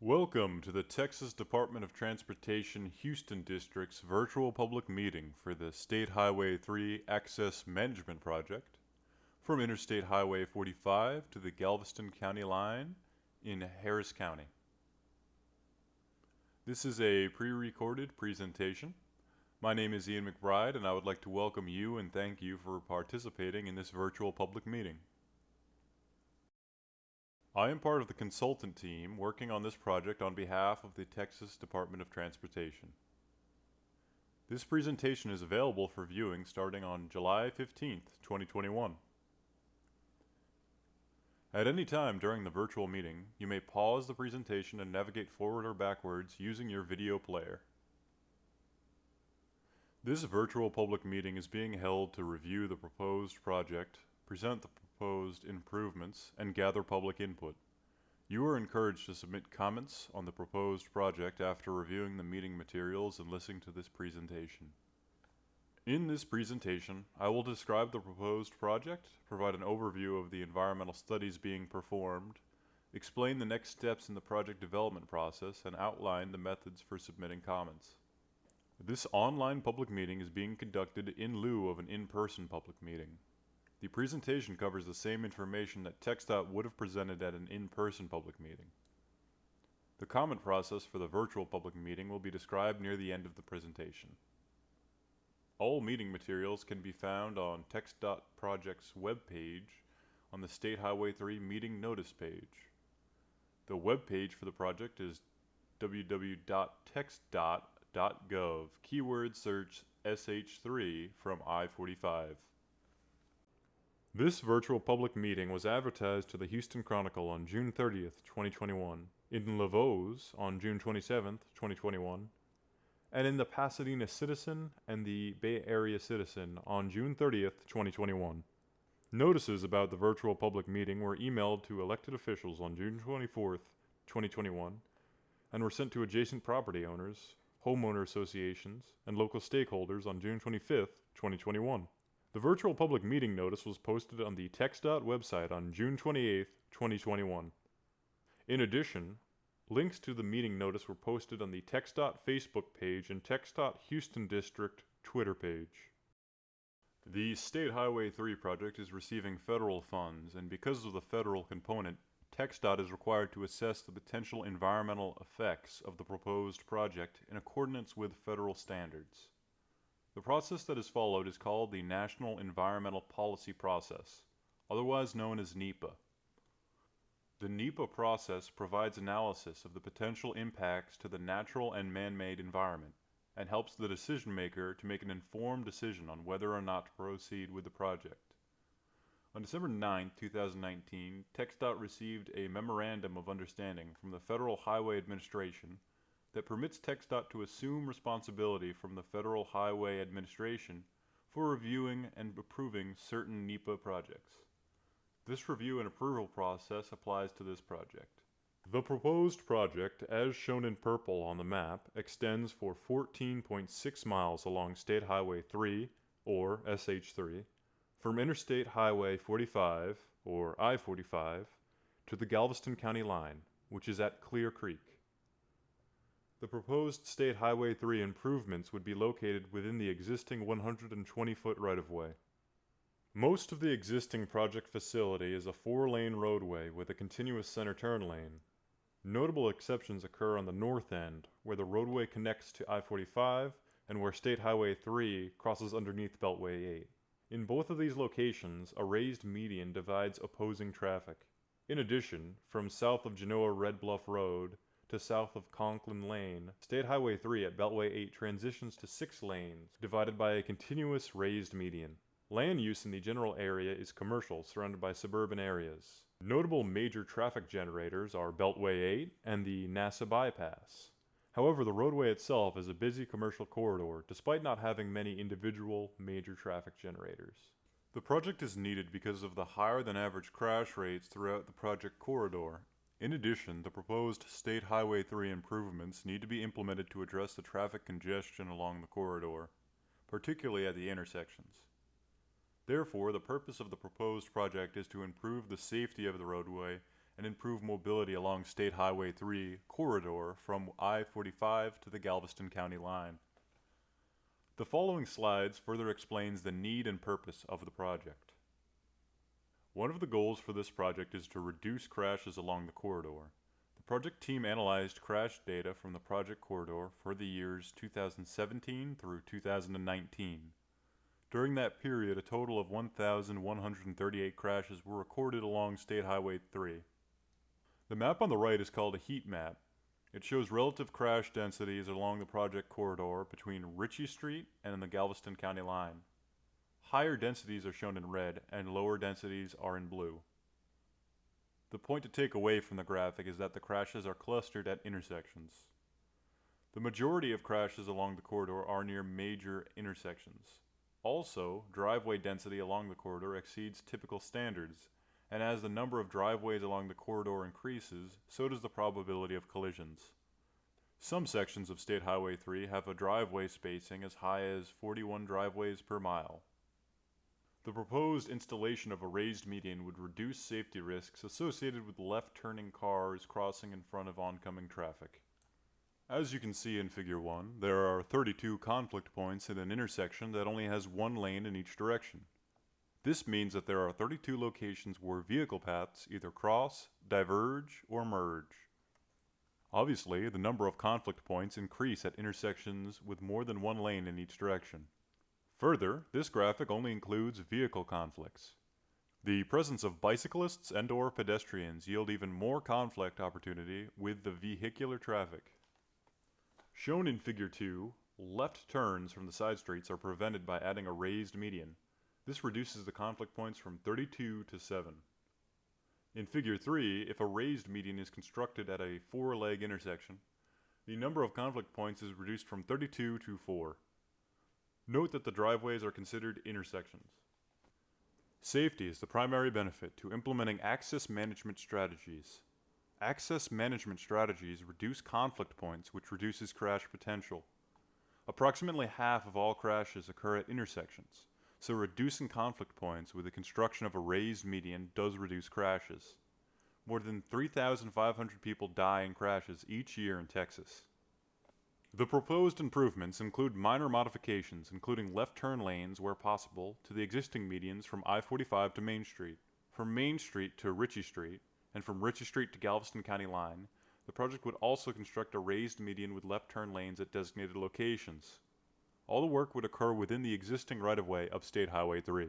Welcome to the Texas Department of Transportation Houston District's virtual public meeting for the State Highway 3 Access Management Project from Interstate Highway 45 to the Galveston County line in Harris County. This is a pre-recorded presentation. My name is Ian McBride, and I would like to welcome you and thank you for participating in this virtual public meeting. I am part of the consultant team working on this project on behalf of the Texas Department of Transportation. This presentation is available for viewing starting on July 15th, 2021. At any time during the virtual meeting, you may pause the presentation and navigate forward or backwards using your video player. This virtual public meeting is being held to review the proposed project, present the proposed improvements, and gather public input. You are encouraged to submit comments on the proposed project after reviewing the meeting materials and listening to this presentation. In this presentation, I will describe the proposed project, provide an overview of the environmental studies being performed, explain the next steps in the project development process, and outline the methods for submitting comments. This online public meeting is being conducted in lieu of an in-person public meeting. The presentation covers the same information that TxDOT would have presented at an in-person public meeting. The comment process for the virtual public meeting will be described near the end of the presentation. All meeting materials can be found on TxDOT Project's webpage on the State Highway 3 Meeting Notice page. The webpage for the project is www.txdot.gov, keyword search SH3 from I-45. This virtual public meeting was advertised to the Houston Chronicle on June 30th, 2021, in Lavos on June 27th, 2021, and in the Pasadena Citizen and the Bay Area Citizen on June 30th, 2021. Notices about the virtual public meeting were emailed to elected officials on June 24th, 2021, and were sent to adjacent property owners, homeowner associations, and local stakeholders on June 25th, 2021. The virtual public meeting notice was posted on the TxDOT website on June 28, 2021. In addition, links to the meeting notice were posted on the TxDOT Facebook page and TxDOT Houston District Twitter page. The State Highway 3 project is receiving federal funds, and because of the federal component, TxDOT is required to assess the potential environmental effects of the proposed project in accordance with federal standards. The process that is followed is called the National Environmental Policy Process, otherwise known as NEPA. The NEPA process provides analysis of the potential impacts to the natural and man-made environment and helps the decision maker to make an informed decision on whether or not to proceed with the project. On December 9, 2019, TxDOT received a Memorandum of Understanding from the Federal Highway Administration that permits TxDOT to assume responsibility from the Federal Highway Administration for reviewing and approving certain NEPA projects. This review and approval process applies to this project. The proposed project, as shown in purple on the map, extends for 14.6 miles along State Highway 3, or SH3, from Interstate Highway 45, or I-45, to the Galveston County line, which is at Clear Creek. The proposed State Highway 3 improvements would be located within the existing 120-foot right-of-way. Most of the existing project facility is a 4-lane roadway with a continuous center turn lane. Notable exceptions occur on the north end, where the roadway connects to I-45 and where State Highway 3 crosses underneath Beltway 8. In both of these locations, a raised median divides opposing traffic. In addition, from south of Genoa Red Bluff Road to south of Conklin Lane, State Highway 3 at Beltway 8 transitions to 6 lanes, divided by a continuous raised median. Land use in the general area is commercial, surrounded by suburban areas. Notable major traffic generators are Beltway 8 and the NASA Bypass. However, the roadway itself is a busy commercial corridor, despite not having many individual major traffic generators. The project is needed because of the higher than average crash rates throughout the project corridor. In addition, the proposed State Highway 3 improvements need to be implemented to address the traffic congestion along the corridor, particularly at the intersections. Therefore, the purpose of the proposed project is to improve the safety of the roadway and improve mobility along State Highway 3 corridor from I-45 to the Galveston County line. The following slides further explains the need and purpose of the project. One of the goals for this project is to reduce crashes along the corridor. The project team analyzed crash data from the project corridor for the years 2017 through 2019. During that period, a total of 1,138 crashes were recorded along State Highway 3. The map on the right is called a heat map. It shows relative crash densities along the project corridor between Richey Street and the Galveston County line. Higher densities are shown in red and lower densities are in blue. The point to take away from the graphic is that the crashes are clustered at intersections. The majority of crashes along the corridor are near major intersections. Also, driveway density along the corridor exceeds typical standards, and as the number of driveways along the corridor increases, so does the probability of collisions. Some sections of State Highway 3 have a driveway spacing as high as 41 driveways per mile. The proposed installation of a raised median would reduce safety risks associated with left-turning cars crossing in front of oncoming traffic. As you can see in Figure 1, there are 32 conflict points in an intersection that only has one lane in each direction. This means that there are 32 locations where vehicle paths either cross, diverge, or merge. Obviously, the number of conflict points increase at intersections with more than one lane in each direction. Further, this graphic only includes vehicle conflicts. The presence of bicyclists and/or pedestrians yield even more conflict opportunity with the vehicular traffic. Shown in Figure 2, left turns from the side streets are prevented by adding a raised median. This reduces the conflict points from 32 to 7. In Figure 3, if a raised median is constructed at a four-leg intersection, the number of conflict points is reduced from 32 to 4. Note that the driveways are considered intersections. Safety is the primary benefit to implementing access management strategies. Access management strategies reduce conflict points, which reduces crash potential. Approximately half of all crashes occur at intersections, so reducing conflict points with the construction of a raised median does reduce crashes. More than 3,500 people die in crashes each year in Texas. The proposed improvements include minor modifications, including left turn lanes where possible to the existing medians from I-45 to Main Street, from Main Street to Richey Street, and from Richey Street to Galveston County line. The project would also construct a raised median with left turn lanes at designated locations. All the work would occur within the existing right-of-way of State Highway 3.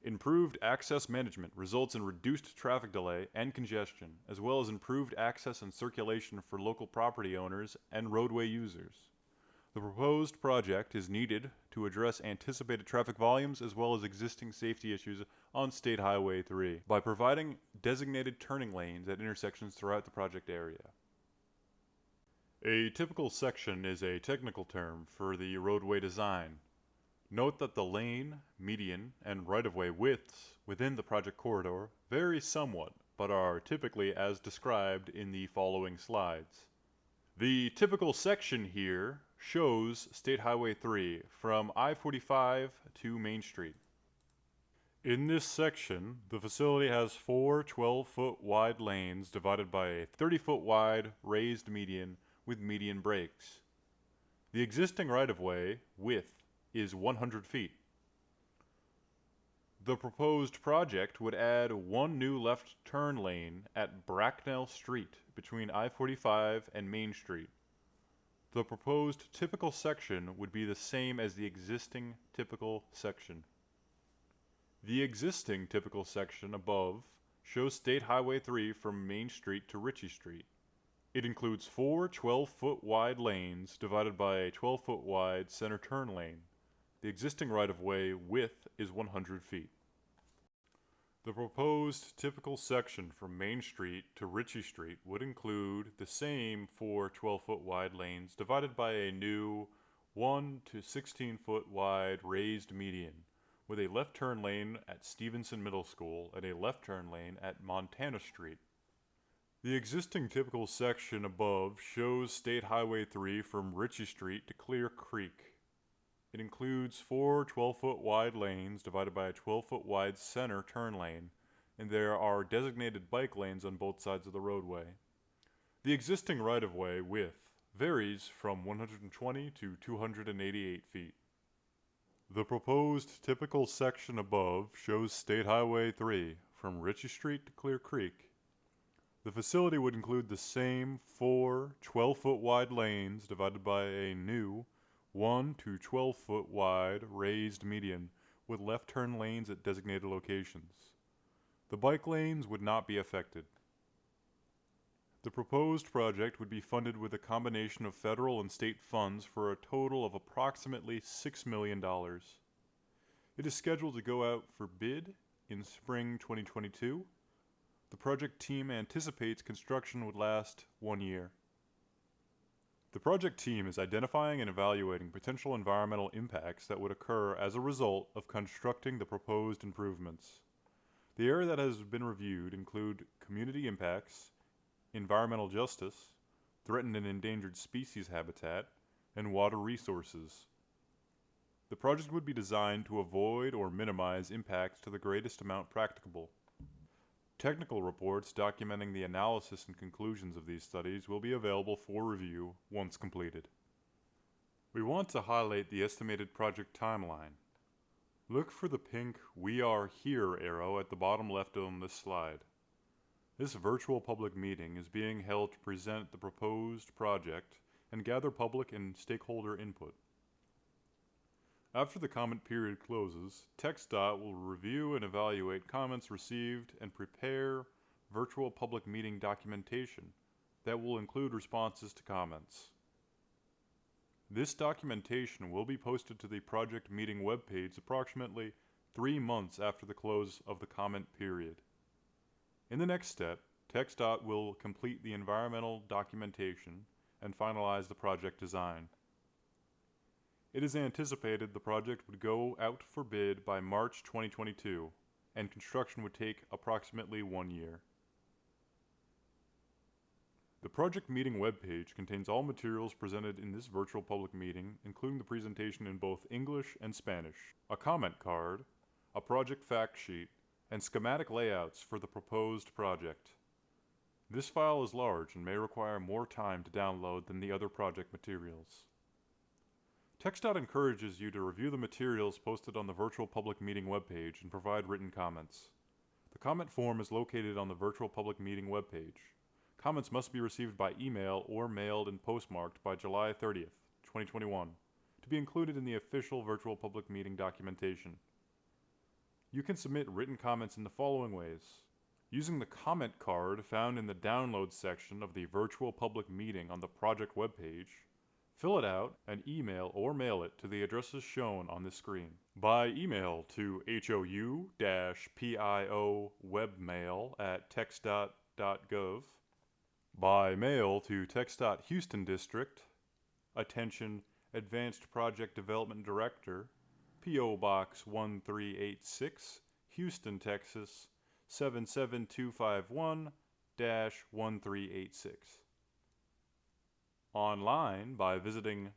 Improved access management results in reduced traffic delay and congestion, as well as improved access and circulation for local property owners and roadway users. The proposed project is needed to address anticipated traffic volumes as well as existing safety issues on State Highway 3 by providing designated turning lanes at intersections throughout the project area. A typical section is a technical term for the roadway design. Note that the lane, median, and right-of-way widths within the project corridor vary somewhat, but are typically as described in the following slides. The typical section here shows State Highway 3 from I-45 to Main Street. In this section, the facility has four 12-foot wide lanes divided by a 30-foot wide raised median with median breaks. The existing right-of-way width is 100 feet. The proposed project would add one new left turn lane at Bracknell Street between I-45 and Main Street. The proposed typical section would be the same as the existing typical section. The existing typical section above shows State Highway 3 from Main Street to Richey Street. It includes four 12-foot wide lanes divided by a 12-foot wide center turn lane. The existing right-of-way width is 100 feet. The proposed typical section from Main Street to Richey Street would include the same four 12-foot wide lanes divided by a new 1 to 16-foot wide raised median with a left turn lane at Stevenson Middle School and a left turn lane at Montana Street. The existing typical section above shows State Highway 3 from Richey Street to Clear Creek. It includes four 12-foot wide lanes divided by a 12-foot wide center turn lane. and there are designated bike lanes on both sides of the roadway. The existing right-of-way width varies from 120 to 288 feet. The proposed typical section above shows State Highway 3 from Richey Street to Clear Creek. The facility would include the same 4 12-foot wide lanes divided by a new 1 to 12-foot wide raised median with left turn lanes at designated locations. The bike lanes would not be affected. The proposed project would be funded with a combination of federal and state funds for a total of approximately $6 million. It is scheduled to go out for bid in spring 2022. The project team anticipates construction would last 1 year. The project team is identifying and evaluating potential environmental impacts that would occur as a result of constructing the proposed improvements. The area that has been reviewed include community impacts, environmental justice, threatened and endangered species habitat, and water resources. The project would be designed to avoid or minimize impacts to the greatest amount practicable. Technical reports documenting the analysis and conclusions of these studies will be available for review once completed. We want to highlight the estimated project timeline. Look for the pink "We Are Here" arrow at the bottom left on this slide. This virtual public meeting is being held to present the proposed project and gather public and stakeholder input. After the comment period closes, TxDOT will review and evaluate comments received and prepare virtual public meeting documentation that will include responses to comments. This documentation will be posted to the project meeting webpage approximately 3 months after the close of the comment period. In the next step, TxDOT will complete the environmental documentation and finalize the project design. It is anticipated the project would go out for bid by March 2022, and construction would take approximately 1 year. The project meeting webpage contains all materials presented in this virtual public meeting, including the presentation in both English and Spanish, a comment card, a project fact sheet, and schematic layouts for the proposed project. This file is large and may require more time to download than the other project materials. TxDOT encourages you to review the materials posted on the virtual public meeting webpage and provide written comments. The comment form is located on the virtual public meeting webpage. Comments must be received by email or mailed and postmarked by July 30th, 2021, to be included in the official virtual public meeting documentation. You can submit written comments in the following ways. Using the comment card found in the download section of the virtual public meeting on the project webpage, fill it out and email or mail it to the addresses shown on this screen. By email to hou-pio-webmail@txdot.gov. By mail to TxDOT Houston District, attention Advanced Project Development Director, P.O. Box 1386, Houston, Texas 77251-1386. Online by visiting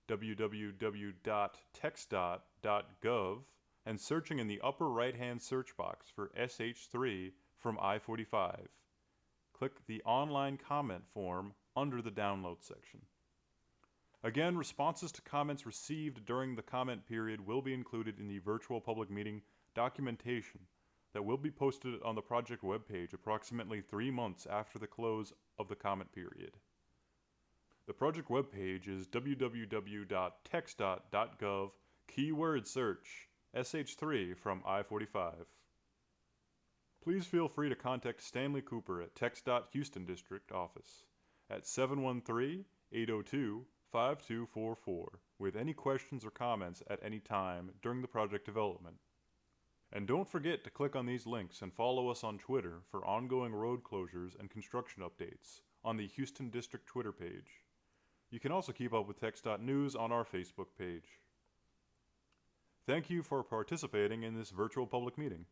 www.txdot.gov and searching in the upper right-hand search box for SH3 from I-45. Click the online comment form under the download section. Again, responses to comments received during the comment period will be included in the virtual public meeting documentation that will be posted on the project webpage approximately 3 months after the close of the comment period. The project webpage is www.txdot.gov keyword search SH3 from I-45. Please feel free to contact Stanley Cooper at TxDOT Houston District Office at 713-802-5244 with any questions or comments at any time during the project development. And don't forget to click on these links and follow us on Twitter for ongoing road closures and construction updates on the Houston District Twitter page. You can also keep up with TxDOT News on our Facebook page. Thank you for participating in this virtual public meeting.